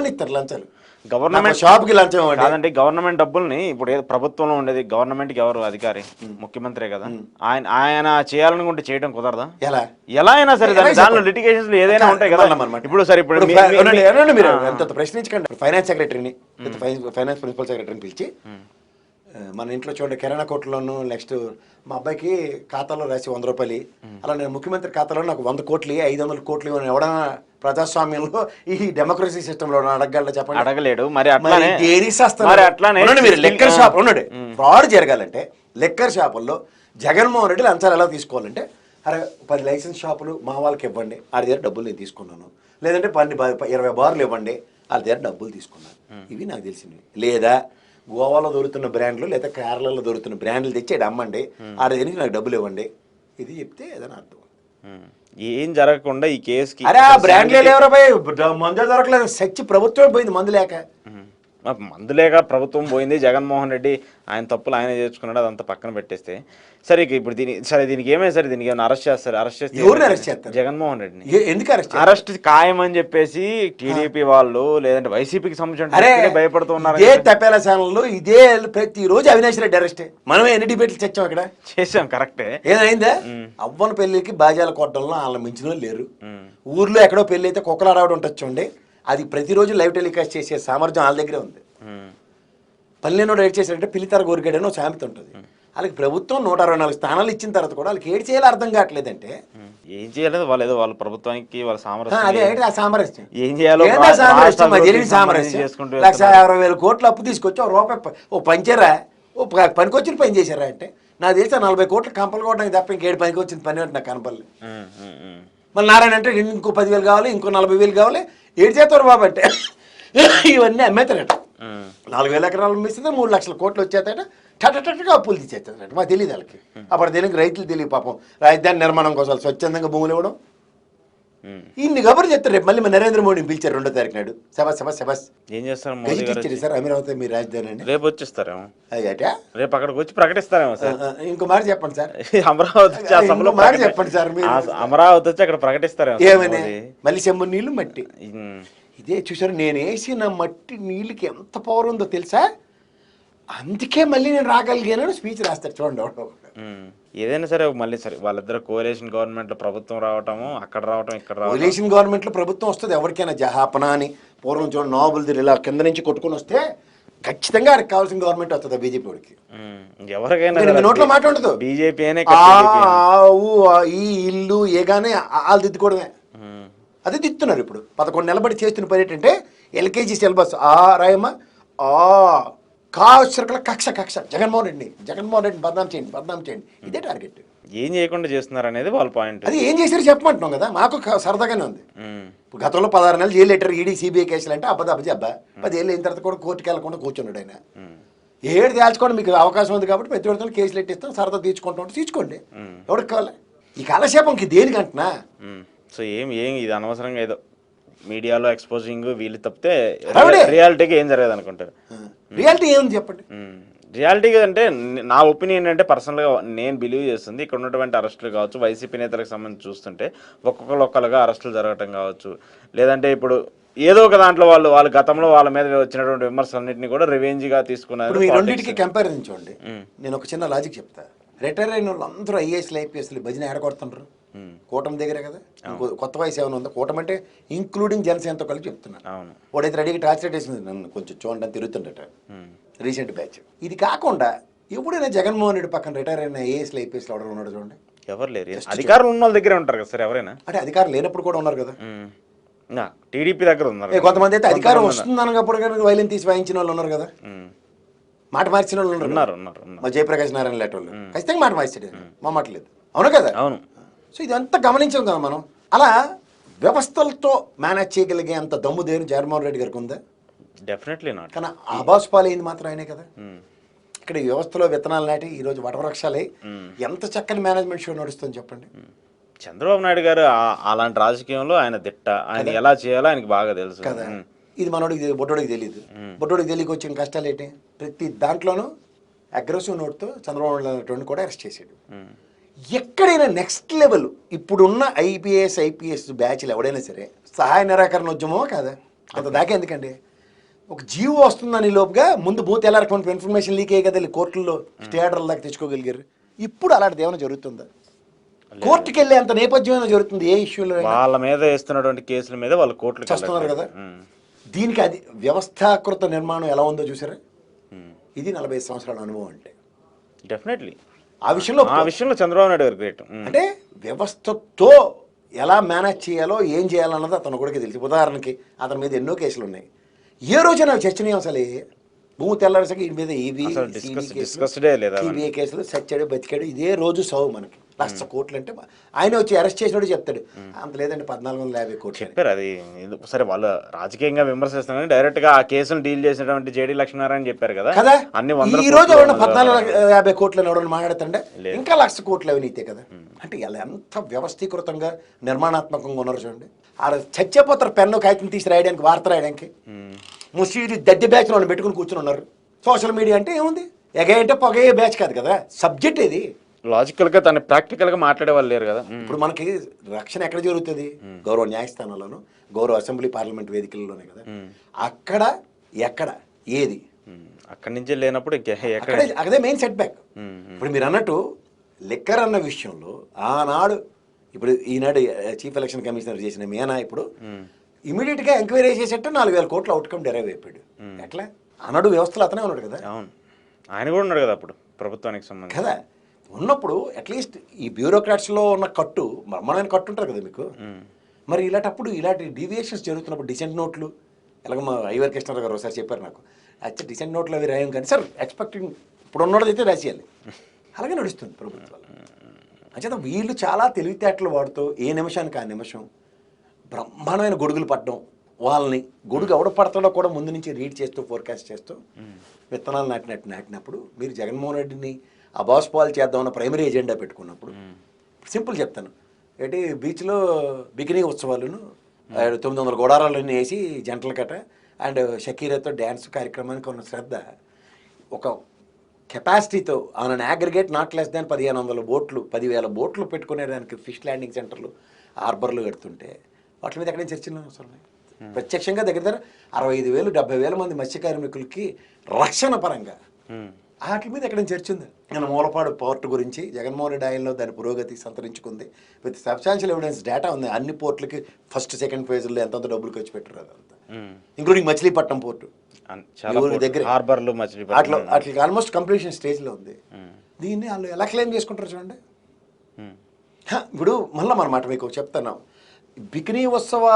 ఎవరైనా ఇస్తారు లంచాలు. గవర్నమెంట్ షాప్కి లంచం ఇవ్వండి కాదండి, గవర్నమెంట్ డబ్బుల్ని ఇప్పుడు ప్రభుత్వంలో ఉండేది గవర్నమెంట్కి ఎవరు అధికారి? ముఖ్యమంత్రే కదా. ఆయన చేయాలనుకుంటే చేయడం కుదరదా? ఎలా అయినా సరే దానిలో లిటిగేషన్స్ ఏదైనా ఉంటాయి కదా. ఇప్పుడు సరే ఇప్పుడు మీరు ఎంత ప్రశ్నించకండి. ఫైనాన్స్ సెక్రటరీని ఫైనాన్స్ ప్రిన్సిపల్ సెక్రటరీని పిలిచి మన ఇంట్లో చూడండి కిరాణా కోట్లోను నెక్స్ట్ మా అబ్బాయికి ఖాతాలో రాసి 100 రూపాయలు, అలా నేను ముఖ్యమంత్రి ఖాతాలో నాకు 100 కోట్లు 500 కోట్లు ఎవడన్నా ప్రజాస్వామ్యంలో ఈ డెమోక్రసీ సిస్టంలో అడగగలరా చెప్పండి? అడగలేడు. మరి అట్లానే మీరు లెక్కర్ షాప్ ఉన్నాడు ఫ్రాడ్ జరగాలంటే లెక్కర్ షాపుల్లో జగన్మోహన్ రెడ్డి లంచాలు ఎలా తీసుకోవాలంటే, అరే 10 లైసెన్స్ షాపులు మా వాళ్ళకి ఇవ్వండి, వాళ్ళ దగ్గర డబ్బులు నేను తీసుకున్నాను, లేదంటే 20 బార్లు ఇవ్వండి, వాళ్ళ దగ్గర డబ్బులు తీసుకున్నాను. ఇవి నాకు తెలిసినవి. లేదా గోవాలో దొరుకుతున్న బ్రాండ్లు లేదా కేరళలో దొరుకుతున్న బ్రాండ్లు తెచ్చి అమ్మండి, ఆడ దగ్గర నాకు డబ్బులు ఇవ్వండి, ఇది చెప్తే ఏదైనా అర్థం. ఏం జరగకుండా ఈ కేసుకి అరే ఆ బ్రాండ్లే లేవరా పోయి మందులు దొరకలేదు, సచ్చి ప్రభుత్వం పోయింది మందు లేక ప్రభుత్వం పోయింది. జగన్మోహన్ రెడ్డి ఆయన తప్పులు ఆయన చేర్చుకున్నాడు, అదంతా పక్కన పెట్టేస్తే సరే ఇప్పుడు దీనికి ఏమైనా సరే దీనికి ఏమైనా అరెస్ట్ చేస్తారు? అరెస్ట్ చేస్తారు జగన్మోహన్ రెడ్డిని. ఎందుకు అరెస్ట్ ఖాయం అని చెప్పేసి టీడీపీ వాళ్ళు లేదంటే వైసీపీకి సంబంధించిన భయపడుతున్నారు. ఇదే తపేలా ఛానల్లో ఇదే ప్రతిరోజు అవినాష్ రెడ్డి అరెస్ట్. మనమే ఎన్ని డిబేట్లు చచ్చాం అక్కడ, చేసాం. కరెక్టే. ఏదైందా అవ్వన పెళ్లికి బాజాల కొట్టడంలో వాళ్ళ మించిన లేరు. ఊర్లో ఎక్కడో పెళ్లి అయితే కుక్కలు ఆడవడం ఉంటుంది చూడండి, అది ప్రతిరోజు లైవ్ టెలికాస్ట్ చేసే సామర్థ్యం వాళ్ళ దగ్గరే ఉంది. పల్లెనోడు ఏడ్ చేశారంటే పిల్లితర గోరికాడని ఒక సామెత ఉంటుంది. వాళ్ళకి ప్రభుత్వం 164 స్థానాలు ఇచ్చిన తర్వాత కూడా వాళ్ళకి ఏడు చేయాలో అర్థం కావట్లేదంటే ఏం చేయలేదు. వాళ్ళ ప్రభుత్వానికి వాళ్ళ సామర్థ్యం అదే ఆ సామరస్యం ఏం చేయాలో సామరస్యం 1,50,000 కోట్లు అప్పు తీసుకొచ్చి ఓ పంచారా ఓ పనికొచ్చిన పని చేశారా అంటే నాకు తెలిసి 40 కోట్లు కంపలు కొట్టడానికి తప్ప ఇంకేడు పనికి వచ్చిన పని అంటే నాకు కనపడలేదు. మళ్ళీ నారాయణ అంటే ఇంకో 10,000 కావాలి, ఇంకో 40,000 కావాలి, ఏడు చేస్తారు బాబు అంటే ఇవన్నీ అమ్మేతారట. 4,000 ఎకరాలు అమ్మిస్తే 3 లక్షల కోట్లు వచ్చేస్తాయట, టటటగా అప్పులు తీసేస్తారట. మాకు తెలియదు వాళ్ళకి. అప్పుడు తెలియదు, రైతులు తెలియదు పాపం. రాజధాని నిర్మాణం కోసం స్వచ్ఛందంగా భూములు ఇవ్వడం ఇన్ని కబుర్లు చెప్తారు. రేపు మళ్ళీ నరేంద్ర మోడీని పిలిచారు 2వ తారీఖు నాడు. శబాస్ ఏం చేస్తారు సార్ అమరావతి మీ రాజధాని అండి? రేపు వచ్చేస్తారేమో, రేపు అక్కడికి వచ్చి ప్రకటిస్తారేమో సార్. ఇంకో మాట చెప్పండి సార్, అమరావతి మాట చెప్పండి సార్. మీరు అమరావతి వచ్చి అక్కడ ప్రకటిస్తారేమో. ఏమని మళ్ళీ చెంబు నీళ్ళు మట్టి ఇదే చూసారు. నేను వేసిన మట్టి నీళ్ళకి ఎంత పవర్ ఉందో తెలుసా, అందుకే మళ్ళీ నేను రాగలిగాను స్పీచ్ రాస్తాడు చూడండి. ఏదైనా సరే మళ్ళీ సరే వాళ్ళిద్దరు కోalition గవర్నమెంట్ లో ప్రభుత్వం రావటము, అక్కడ రావటం ఇక్కడ రావటం. కోalition గవర్నమెంట్ లో ప్రభుత్వం వస్తుంది ఎవరికైనా జహాపన అని పూర్వం చూడండి నోబుల్ ఇలా కింద నుంచి కొట్టుకుని వస్తే ఖచ్చితంగా ఆయనకు కావాల్సిన గవర్నమెంట్ వస్తుంది బీజేపీ వాడికి. ఎవరికైనా నోట్లో మాట ఉండదు. బీజేపీ ఈ ఇల్లు ఏగానే వాళ్ళు దిద్దుకోవడమే. అదే దిద్దుతున్నారు ఇప్పుడు. 11 నెలల బట్టి చేస్తున్న పని ఏంటంటే ఎల్కేజీ సిలబస్ రాయమ్మ కాశరకల కక్ష జగన్మోహన్ రెడ్డిని బదనాం చేయండి, ఇదే టార్గెట్. ఏం చేయకుండా చేస్తున్నారు అనేది వాళ్ళ పాయింట్. అది ఏం చేశారు చెప్పమంటున్నాం కదా, మాకు సరదాగానే ఉంది. గతంలో 16 నెలలు జైలు లెటర్ ఈడీ సిబిఐ కేసులు అంటే అబ్బా 10 ఏళ్ళు అయిన తర్వాత కూడా కోర్టుకి వెళ్లకుండా కూర్చున్నాడు ఆయన. ఏడు తేల్చుకోండి మీకు అవకాశం ఉంది కాబట్టి ప్రతి ఒక్కరితో కేసులు ఎట్టిస్తాం, సరదా తీర్చుకుంటాం, తీర్చుకోండి. ఎవరికి కావాలి ఈ కాలక్షేపంకి? దేనికంటున్నా సో ఏం ఇది అనవసరంగా ఏదో మీడియాలో ఎక్స్పోజింగ్ వీళ్ళు తప్పితే రియాలిటీకి ఏం జరగదు అనుకుంటారు. రియాలిటీ ఏముంది చెప్పండి. రియాలిటీ అంటే నా ఒపీనియన్ ఏంటంటే పర్సనల్గా నేను బిలీవ్ చేస్తుంది, ఇక్కడ ఉన్నటువంటి అరెస్టులు కావచ్చు, వైసీపీ నేతలకు సంబంధించి చూస్తుంటే ఒక్కొక్కరుగా అరెస్టులు జరగటం కావచ్చు, లేదంటే ఇప్పుడు ఏదో ఒక దాంట్లో వాళ్ళు గతంలో వాళ్ళ మీద వచ్చినటువంటి విమర్శలన్నింటినీ కూడా రివెంజ్గా తీసుకున్నారు. ఈ రెండింటికి కంపారిజన్ చూడండి. నేను ఒక చిన్న లాజిక్ చెప్తా. రిటైర్ అయిన వాళ్ళు అందరూ ఐఏఎస్లు ఐపీఎస్లు భజన ఏడగొడుతుండ్రు కూటమి దగ్గరే కదా. కొత్త వయసు ఏమైనా ఉందా? కూటమి అంటే ఇంక్లూడింగ్ జనసేనతో కలిపి చెప్తున్నాను. వాడైతే రెడీగా టార్చర్ వేసింది నన్ను కొంచెం చూడండి తిరుగుతుండట రీసెంట్ బ్యాచ్. ఇది కాకుండా ఎప్పుడైనా జగన్మోహన్ రెడ్డి పక్కన రిటైర్ అయిన ఐఏఎస్లు ఐపీఎస్లు ఎవరు ఉన్నాడు చూడండి. ఎవరు లేరు. అధికారులు ఉన్న వాళ్ళ దగ్గరే ఉంటారు కదా సార్ ఎవరైనా. అంటే అధికారం లేనప్పుడు కూడా ఉన్నారు కదా. టీడీపీ దగ్గర ఉన్నారు. కొంతమంది అయితే అధికారం వస్తుందన్నప్పుడు కానీ వైలెన్ తీసి వాయించిన వాళ్ళు ఉన్నారు కదా, మాట మార్చిన వాళ్ళు ఉన్నారు. మా జయప్రకాష్ నారాయణ లేట వాళ్ళు ఖచ్చితంగా మాట మార్చాడు, మా మాట లేదు. అవును కదా. అవును. సో ఇదంతా గమనించాం కదా మనం. అలా వ్యవస్థలతో మేనేజ్ చేయగలిగే అంత దమ్ము దేని జగన్మోహన్ రెడ్డి గారికి ఉందా? Definitely not. కానీ ఆబాస్ పాలైంది మాత్రం ఆయనే కదా. ఇక్కడ ఈ వ్యవస్థలో విత్తనాలు నాటి ఈరోజు వటవృక్షాలై ఎంత చక్కని మేనేజ్మెంట్ షో నడుస్తుంది చెప్పండి. చంద్రబాబు నాయుడు గారు అలాంటి రాజకీయంలో ఆయన దిట్ట, ఆయన ఎలా చేయాలో ఆయనకి బాగా తెలుసు కదా. ఇది మనోడికి బొట్టోడికి తెలియదు. బొట్టోడికి తెలియక వచ్చిన కష్టాలు ఏంటి? ప్రతి దాంట్లోనూ అగ్రెసివ్ నోట్తో చంద్రబాబు నాయుడు కూడా అరెస్ట్ చేసాడు. ఎక్కడైనా నెక్స్ట్ లెవెల్ ఇప్పుడున్న ఐపీఎస్ బ్యాచ్లు ఎవడైనా సరే సహాయ నిరాకరణ ఉద్యమమో కాదా? అంత దాకా ఎందుకండి? ఒక జీవో వస్తుందని లోపుగా ముందు బూత్ ఎలా రకమైన ఇన్ఫర్మేషన్ లీక్ అయ్యే కదా కోర్టుల్లో స్టే ఆర్డర్ల దాకా తెచ్చుకోగలిగారు. ఇప్పుడు అలాంటిది ఏమైనా జరుగుతుందా? కోర్టుకి వెళ్ళే అంత నేపథ్యం ఏమైనా జరుగుతుంది ఏ ఇష్యూలో? వాళ్ళ మీద వేస్తున్నటువంటి కేసుల మీద వాళ్ళు కోర్టులకు చేస్తున్నారు కదా. దీనికి అది వ్యవస్థాకృత నిర్మాణం ఎలా ఉందో చూసారా? ఇది 45 సంవత్సరాల అనుభవం అంటే డెఫినెట్లీ ఆ విషయంలో చంద్రబాబు నాయుడు గారు గ్రేట్. అంటే వ్యవస్థతో ఎలా మేనేజ్ చేయాలో ఏం చేయాలన్నది అతను కూడా తెలుసు. ఉదాహరణకి అతని మీద ఎన్నో కేసులు ఉన్నాయి. ఏ రోజైనా చర్చనీయాంశాలు భూమి తెల్లారిసాక ఈ మీద సిబిఐ కేసులు సచ్చాడు బతికాడు ఇదే రోజు సౌ మనకి 1,00,000 కోట్లు అంటే ఆయన వచ్చి అరెస్ట్ చేసినట్టు చెప్తాడు. అంత లేదండి 1,450 కోట్లు చెప్పారు. అది సరే వాళ్ళు రాజకీయంగా విమర్శిస్తున్నారు, డైరెక్ట్ గా ఆ కేసును డీల్ చేసినటువంటి జేడీ లక్ష్మీనారాయణ చెప్పారు కదా అన్ని ఈ రోజు ఎవరన్నా 1,450 కోట్లు ఎవరన్నా మాట్లాడుతుండే ఇంకా 1,00,000 కోట్లు అవినీతే కదా. అంటే ఇలా ఎంత వ్యవస్థీకృతంగా నిర్మాణాత్మకంగా ఉన్నారు చూడండి. ఆ చచ్చిపోతారు పెన్ను కాగితం తీసి రాయడానికి వార్త రాయడానికి. ముసీది దద్దె బ్యాచ్ వాళ్ళు పెట్టుకుని కూర్చుని ఉన్నారు. సోషల్ మీడియా అంటే ఏముంది ఎగ అంటే పొగయ్యే బ్యాచ్ కాదు కదా. సబ్జెక్ట్ ఇది లాజికల్ గా తను ప్రాక్టికల్ గా మాట్లాడే వాళ్ళు లేరు కదా. ఇప్పుడు మనకి రక్షణ ఎక్కడ జరుగుతుంది? గౌరవ న్యాయస్థానాల్లోనూ గౌరవ అసెంబ్లీ పార్లమెంట్ వేదికల్లోనే కదా. అక్కడ ఎక్కడ ఏది అక్కడి నుంచి లేనప్పుడు అదే మెయిన్ సెట్ బ్యాక్. ఇప్పుడు మీరు అన్నట్టు లిక్కర్ అన్న విషయంలో ఆనాడు ఇప్పుడు ఈనాడు చీఫ్ ఎలక్షన్ కమిషనర్ చేసిన మీనా ఇప్పుడు ఇమీడియట్ గా ఎంక్వైరీ చేసేట్టు 4,000 కోట్లు అవుట్కమ్ డెరైవ్ అయిపోయాడు. ఎట్లా ఆనాడు వ్యవస్థలో అతనే ఉన్నాడు కదా. అవును ఆయన కూడా ఉన్నాడు కదా అప్పుడు ప్రభుత్వానికి సంబంధించి కదా. ఉన్నప్పుడు అట్లీస్ట్ ఈ బ్యూరోక్రాట్స్లో ఉన్న కట్టు బ్రహ్మాండమైన కట్టు ఉంటుంది కదా మీకు. మరి ఇలాంటప్పుడు ఇలాంటి డీవియేషన్స్ జరుగుతున్నప్పుడు డిసెంట్ నోట్లు ఎలాగ మా ఐవర్ కృష్ణారావు గారు ఒకసారి చెప్పారు నాకు, అచ్చా డిసెంట్ నోట్లు అవి రాయం కానీ సార్ ఎక్స్పెక్టింగ్ ఇప్పుడు ఉన్నోడైతే రాసేయాలి. అలాగే నడుస్తుంది ప్రభుత్వాలు. అంచేత వీళ్ళు చాలా తెలివితేటలు వాడుతూ ఏ నిమిషానికి ఆ నిమిషం బ్రహ్మాండమైన గొడుగులు పడడం, వాళ్ళని గొడుగు ఎవడ పడతాడో కూడా ముందు నుంచి రీడ్ చేస్తూ ఫోర్కాస్ట్ చేస్తూ విత్తనాలు నాటినప్పుడు మీరు జగన్మోహన్ రెడ్డిని అబాస్ పాలు చేద్దామన్న ప్రైమరీ ఎజెండా పెట్టుకున్నప్పుడు సింపుల్ చెప్తాను ఏంటి బీచ్లో బికినీ ఉత్సవాలను 900 గోడారాలన్నీ వేసి జంటల కట్ట అండ్ షకీరాతో డ్యాన్స్ కార్యక్రమానికి ఉన్న శ్రద్ధ ఒక కెపాసిటీతో on aggregate not less than 1,500 బోట్లు 10,000 బోట్లు పెట్టుకునేదానికి ఫిష్ ల్యాండింగ్ సెంటర్లు హార్బర్లు కడుతుంటే వాటి మీద ఎక్కడైనా చర్చలు అవసరం లేదు. ప్రత్యక్షంగా దగ్గర 65,000 70,000 మంది మత్స్య కార్మికులకి రక్షణ పరంగా వాటి మీద ఎక్కడైనా చర్చ ఉంది. నేను మూలపాడు పోర్ట్ గురించి జగన్మోహన్ రెడ్డి ఆయనలో దాని పురోగతి సంతరించుకుంది విత్ సబ్స్టాన్షియల్ ఎవిడెన్స్ డేటా ఉంది. అన్ని పోర్టులకి ఫస్ట్ సెకండ్ ఫేజ్లో ఎంతంత డబ్బులు ఖర్చు పెట్టారు అదంతా, ఇంక్లూడింగ్ మచిలీపట్నం పోర్టు దగ్గర హార్బర్లు అట్లా ఆల్మోస్ట్ కంప్లీషన్ స్టేజ్లో ఉంది. దీన్ని వాళ్ళు ఎలా క్లెయిమ్ చేసుకుంటారు చూడండి. ఇప్పుడు మళ్ళీ మన మాట మీకు చెప్తున్నాం, బికినీ ఉత్సవాలు